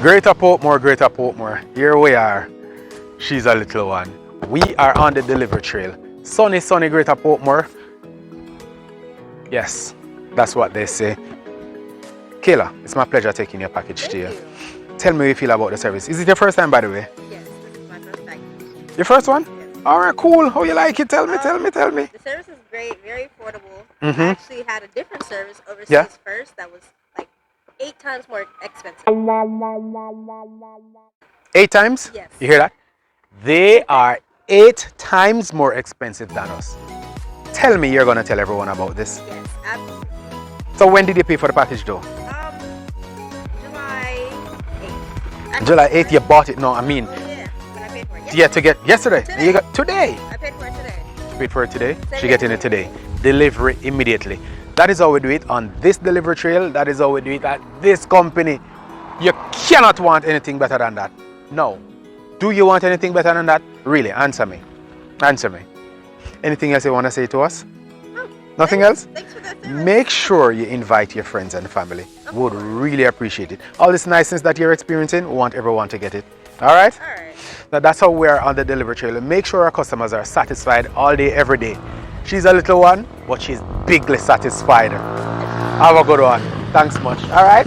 Greater Portmore. Here we are. She's a little one. We are on the delivery trail. Sunny Greater Portmore. Yes, that's what they say. Kayla, it's my pleasure taking your package to you. Tell me how you feel about the service. Is it your first time, by the way? Yes, this is my first time. Your first one? Yes. Alright, cool. How you like it? Tell me. The service is great, very affordable. I actually had a different service overseas first that was like 8 times more expensive. 8 times? Yes. You hear that? They are 8 times more expensive than us. Tell me you're gonna tell everyone about this. Yes, absolutely. So when did you pay for the package though? July 8th. July 8th you bought it? No, I mean. Oh yeah, but I paid for it. Yeah, to get yesterday. Today. You got today. I paid for it today. You paid for it today? Today. She getting it today. Delivery immediately. That is how we do it on this delivery trail. That is how we do it at this company. You cannot want anything better than that. No. Do you want anything better than that? Really, answer me. Answer me. Anything else you want to say to us? Oh, Nothing else? Thanks for that service. Make sure you invite your friends and family. Would really appreciate it. All this niceness that you're experiencing, we want everyone to get it. All right? All right. Now that's how we are on the delivery trail. Make sure our customers are satisfied all day, every day. She's a little one, but she's bigly satisfied. Have a good one. Thanks much. All right?